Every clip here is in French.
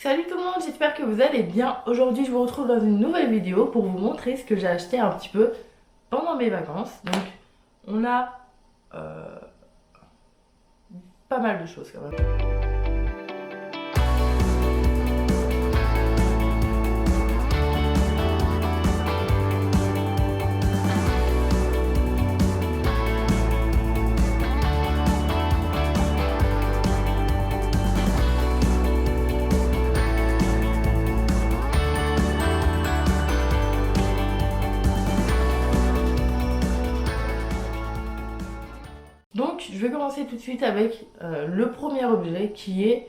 Salut tout le monde, j'espère que vous allez bien. Aujourd'hui je vous retrouve dans une nouvelle vidéo pour vous montrer ce que j'ai acheté un petit peu pendant mes vacances. Donc on a euh, pas mal de choses quand même. Donc je vais commencer tout de suite avec le premier objet qui est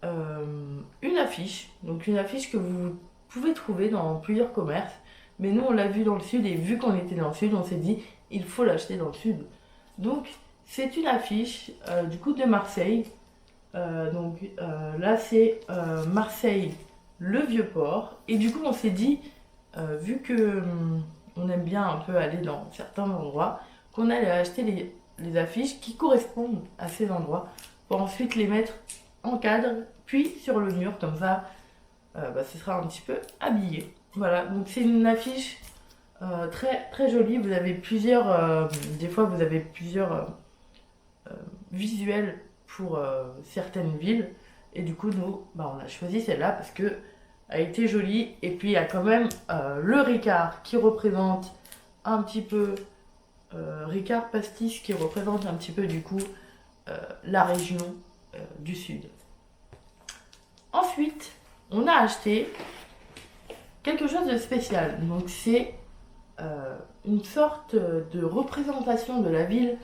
une affiche. Donc une affiche que vous pouvez trouver dans plusieurs commerces. Mais nous on l'a vu dans le sud et vu qu'on était dans le sud on s'est dit il faut l'acheter dans le sud. Donc c'est une affiche du coup de Marseille. Là c'est Marseille le Vieux-Port. Et du coup on s'est dit vu que on aime bien un peu aller dans certains endroits qu'on allait acheter les affiches qui correspondent à ces endroits pour ensuite les mettre en cadre puis sur le mur comme ça ce sera un petit peu habillé. Voilà, donc c'est une affiche très très jolie. Vous avez plusieurs des fois vous avez plusieurs visuels pour certaines villes et du coup nous on a choisi celle-là parce que elle a été jolie et puis il y a quand même le Ricard qui représente un petit peu Ricard Pastis qui représente un petit peu du coup la région du sud. Ensuite, on a acheté quelque chose de spécial. Donc c'est une sorte de représentation de la ville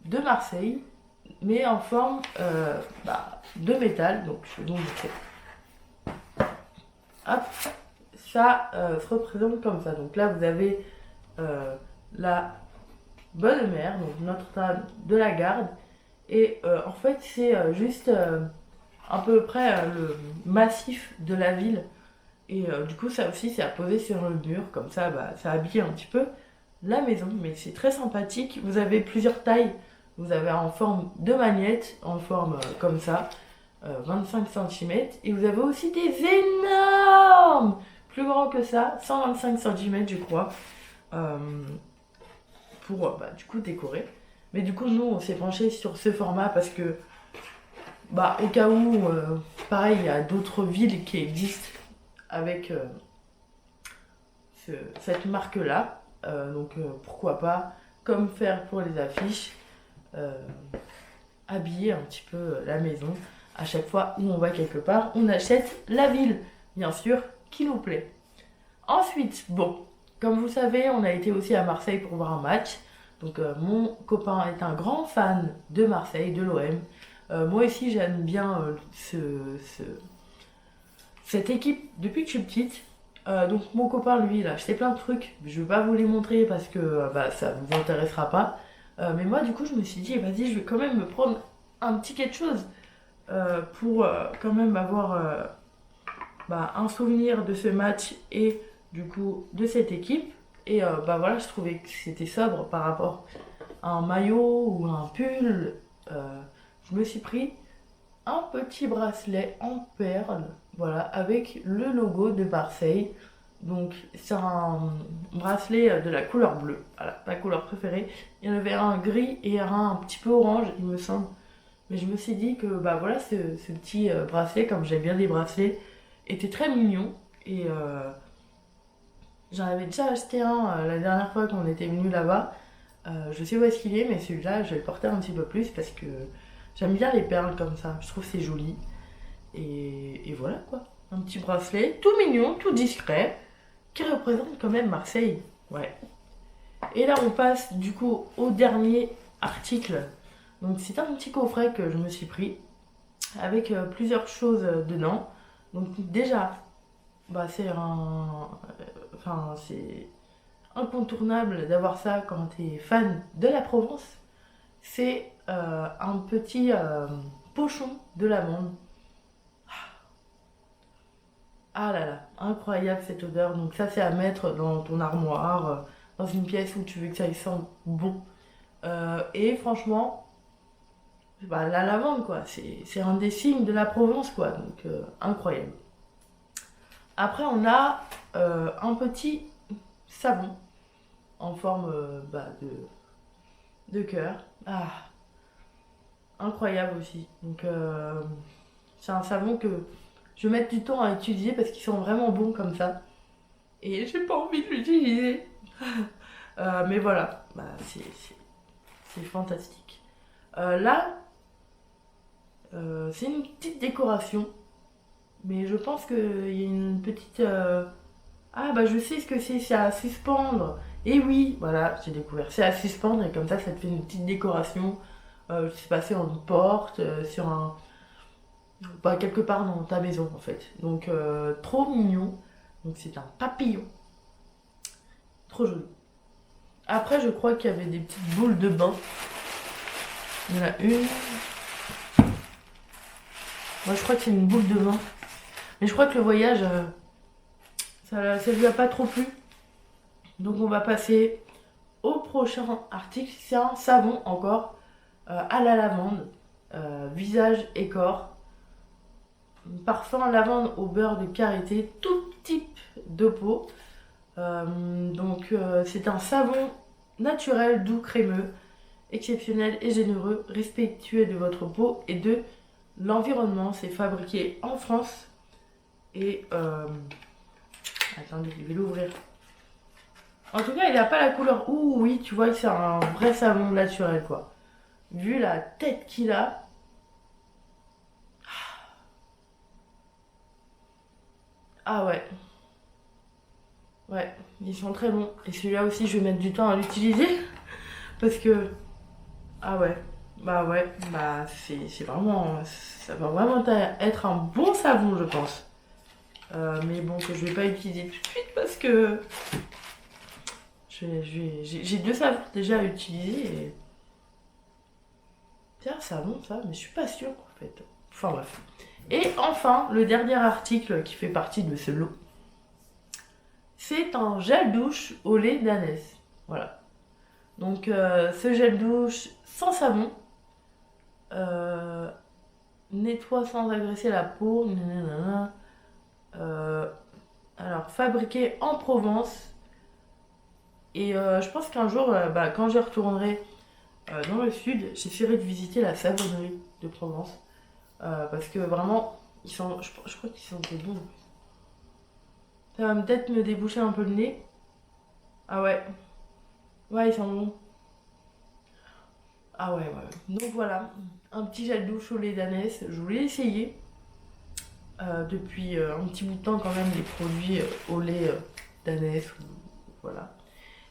de Marseille, mais en forme de métal. Donc je vais vous montrer. Hop, ça se représente comme ça. Donc là vous avez la Bonne Mère, donc Notre-Dame de la Garde. Et en fait c'est juste à peu près le massif de la ville. Et du coup ça aussi c'est à poser sur le mur, comme ça ça habille un petit peu la maison. Mais c'est très sympathique, vous avez plusieurs tailles. Vous avez en forme de magnète, en forme comme ça, 25 cm. Et vous avez aussi des énormes, plus grands que ça, 125 cm je crois, pour du coup décorer. Mais du coup nous on s'est penché sur ce format parce que au cas où, pareil, il y a d'autres villes qui existent avec cette marque-là. Donc pourquoi pas, comme faire pour les affiches, habiller un petit peu la maison. À chaque fois où on va quelque part, on achète la ville, bien sûr, qui nous plaît. Ensuite, comme vous le savez, on a été aussi à Marseille pour voir un match. Donc mon copain est un grand fan de Marseille, de l'OM. Moi aussi j'aime bien cette équipe depuis que je suis petite. Donc mon copain lui il a acheté plein de trucs. Je ne vais pas vous les montrer parce que ça ne vous intéressera pas. Mais moi du coup je me suis dit vas-y je vais quand même me prendre un petit quelque chose pour quand même avoir un souvenir de ce match et du coup de cette équipe. Et voilà, je trouvais que c'était sobre par rapport à un maillot ou à un pull. Je me suis pris un petit bracelet en perles, voilà, avec le logo de Marseille. Donc c'est un bracelet de la couleur bleue, voilà, ma couleur préférée. Il y en avait un gris et un petit peu orange, il me semble. Mais je me suis dit que voilà, ce petit bracelet, comme j'aime bien les bracelets, était très mignon. Et j'en avais déjà acheté un la dernière fois qu'on était venu là-bas. Je sais où est-ce qu'il est, mais celui-là, je vais le porter un petit peu plus parce que j'aime bien les perles comme ça. Je trouve que c'est joli. Et voilà quoi. Un petit bracelet tout mignon, tout discret, qui représente quand même Marseille. Ouais. Et là, on passe du coup au dernier article. Donc, c'est un petit coffret que je me suis pris avec plusieurs choses dedans. Donc, déjà, c'est c'est incontournable d'avoir ça quand tu es fan de la Provence. C'est un petit pochon de l'amande. Ah là là, incroyable cette odeur. Donc ça c'est à mettre dans ton armoire, dans une pièce où tu veux que ça y sente bon. Et franchement, la lavande quoi, c'est un des signes de la Provence quoi. Donc incroyable. Après, on a un petit savon en forme de cœur. Ah, incroyable aussi. Donc, c'est un savon que je vais mettre du temps à utiliser parce qu'ils sont vraiment bons comme ça. Et j'ai pas envie de l'utiliser. Mais voilà, bah, c'est fantastique. Là, c'est une petite décoration. Mais je pense qu'il y a une petite... Ah bah je sais ce que c'est à suspendre. Et oui, voilà, j'ai découvert. C'est à suspendre et comme ça te fait une petite décoration. Je sais pas, sur une porte, sur un... Bah, quelque part dans ta maison en fait. Donc trop mignon. Donc c'est un papillon. Trop joli. Après je crois qu'il y avait des petites boules de bain. Il y en a une. Moi je crois que c'est une boule de bain. Mais je crois que le voyage, ça lui a pas trop plu. Donc on va passer au prochain article. C'est un savon encore à la lavande, visage et corps. Parfum lavande au beurre de karité, tout type de peau. C'est un savon naturel, doux, crémeux, exceptionnel et généreux, respectueux de votre peau et de l'environnement. C'est fabriqué en France. Et attendez, je vais l'ouvrir. En tout cas, il n'a pas la couleur. Ouh, oui, tu vois que c'est un vrai savon naturel, quoi. Vu la tête qu'il a. Ah ouais. Ouais, ils sont très bons. Et celui-là aussi, je vais mettre du temps à l'utiliser. Parce que... Ah ouais. Bah ouais, bah c'est vraiment... Ça va vraiment être un bon savon, je pense. Mais bon, que je vais pas utiliser tout de suite parce que... J'ai deux savons déjà à utiliser et... C'est un savon ça, mais je suis pas sûre en fait. Enfin bref. Et enfin, le dernier article qui fait partie de ce lot, c'est un gel douche au lait d'ânesse. Voilà. Donc ce gel douche sans savon, nettoie sans agresser la peau. Alors fabriqué en Provence. Et je pense qu'un jour, quand j'y retournerai dans le sud, j'essaierai de visiter la savonnerie de Provence. Parce que vraiment, je crois qu'ils sont très bons. Ça va peut-être me déboucher un peu le nez. Ah ouais. Ouais, ils sont bons. Ah ouais, ouais. Donc voilà, un petit gel douche au lait d'ânesse. Je voulais essayer depuis un petit bout de temps quand même des produits au lait d'ânesse. Voilà.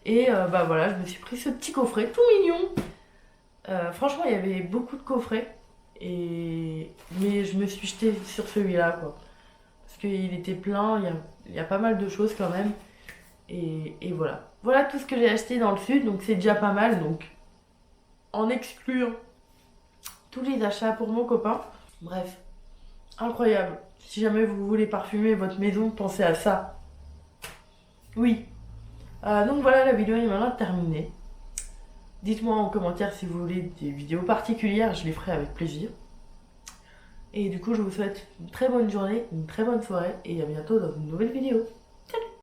Et voilà, je me suis pris ce petit coffret tout mignon. Franchement, il y avait beaucoup de coffrets. Mais je me suis jetée sur celui-là, quoi. Parce qu'il était plein, il y a pas mal de choses quand même. Et voilà. Voilà tout ce que j'ai acheté dans le sud, donc c'est déjà pas mal. Donc, en excluant tous les achats pour mon copain. Bref, incroyable. Si jamais vous voulez parfumer votre maison, pensez à ça. Oui. Donc voilà, la vidéo est maintenant terminée. Dites-moi en commentaire si vous voulez des vidéos particulières, je les ferai avec plaisir. Et du coup, je vous souhaite une très bonne journée, une très bonne soirée et à bientôt dans une nouvelle vidéo.